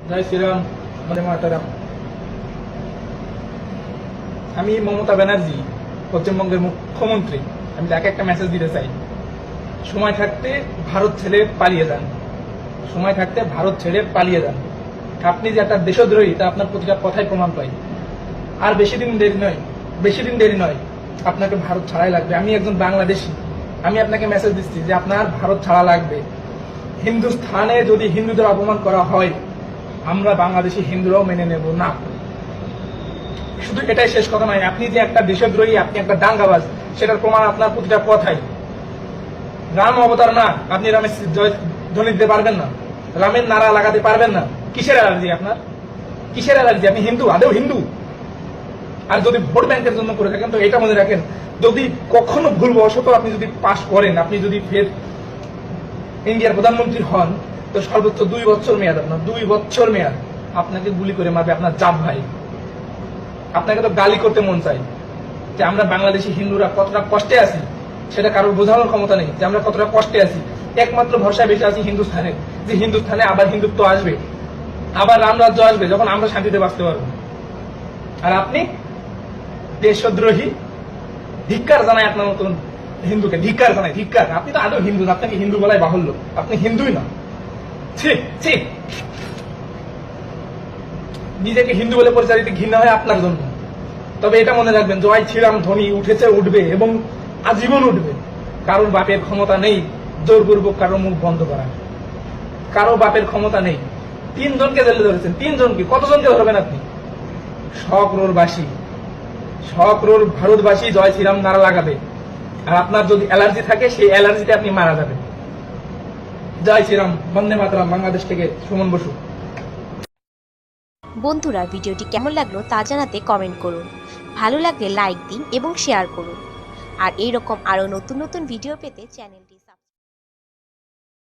জয় শ্রীরাম, বন্দে মাতরম। আমি মমতা ব্যানার্জি, পশ্চিমবঙ্গের মুখ্যমন্ত্রী। আমি তাকে একটা মেসেজ দিতে চাই, সময় থাকতে ভারত ছেড়ে পালিয়ে যান, সময় থাকতে ভারত ছেড়ে পালিয়ে যান। আপনি যে একটা দেশদ্রোহী তা আপনার প্রতিটা কথাই প্রমাণ পাই। আর বেশি দিন দেরি নয়, আপনাকে ভারত ছাড়াই লাগবে। আমি একজন বাংলাদেশি, আমি আপনাকে মেসেজ দিচ্ছি যে আপনার ভারত ছাড়া লাগবে। হিন্দুস্থানে যদি হিন্দুদের অপমান করা হয়, আমরা বাংলাদেশি হিন্দুরাও মেনে নেব না। শুধু এটাই শেষ কথা নয়, আপনি যে একটা দেশদ্রোহী, আপনি একটা দাঙ্গাবাজ, সেটার প্রমাণ আপনার প্রতিটা কথাই। রাম অবতার না, আপনি রামের জয় ধ্বনি দিতে পারবেন না, রামের নারা লাগাতে পারবেন না। কিসের অ্যালার্জি আপনার? কিসের অ্যালার্জি? আপনি হিন্দু, আদৌ হিন্দু? আর যদি ভোট ব্যাংকের জন্য করে থাকেন তো এটা মনে রাখেন, যদি কখনো ভুলবশত আপনি যদি পাশ করেন, আপনি যদি ফের ইন্ডিয়ার প্রধানমন্ত্রী হন, তো সর্বোচ্চ 2 বছর মেয়াদ আপনার, 2 বছর মেয়াদ। আপনাকে গুলি করে মারবে আপনার জাপ ভাই। আপনাকে তো গালি করতে মন চাই যে আমরা বাংলাদেশি হিন্দুরা কতটা কষ্টে আছি, সেটা কারোর বোঝানোর ক্ষমতা নেই যে আমরা কতটা কষ্টে আছি। একমাত্র ভরসায় বেঁচে আছি হিন্দুস্থানে, যে হিন্দুস্থানে আবার হিন্দুত্ব আসবে, আবার রাম রাজ্য আসবে, যখন আমরা শান্তিতে বাঁচতে পারবো। আর আপনি দেশদ্রোহী, ধিক্কার জানায় আপনার মতন হিন্দুকে, ধিক্কার জানায়, ধিক্কার। আপনি তো আদৌ হিন্দু না, আপনাকে হিন্দু বলাই বাহুল্য, আপনি হিন্দুই না। ঠিক ঠিক, নিজেকে হিন্দু বলে পরিচয় দিতে ঘৃণা হয় আপনার জন্য। তবে এটা মনে রাখবেন, জয় শ্রীরাম ধ্বনি উঠেছে, উঠবে এবং আজীবন উঠবে। কারোর বাপের ক্ষমতা নেই জোরপূর্বক কারো মুখ বন্ধ করা, কারো বাপের ক্ষমতা নেই। 3 জনকে জেলে ধরেছেন, 3 জনকে, কতজনকে ধরবেন আপনি? 100 crore ভারতবাসী জয় শ্রীরাম নারা লাগাবে। আর আপনার যদি অ্যালার্জি থাকে, সেই অ্যালার্জিতে আপনি মারা যাবেন। জয় শ্রীরাম, বন্দে মাতরম। বাংলাদেশ থেকে সুমন বসু। বন্ধুরা, ভিডিওটি কেমন লাগলো তা জানাতে কমেন্ট করুন। ভালো লাগলে লাইক দিন এবং শেয়ার করুন। আর এইরকম আরও নতুন নতুন ভিডিও পেতে চ্যানেলটি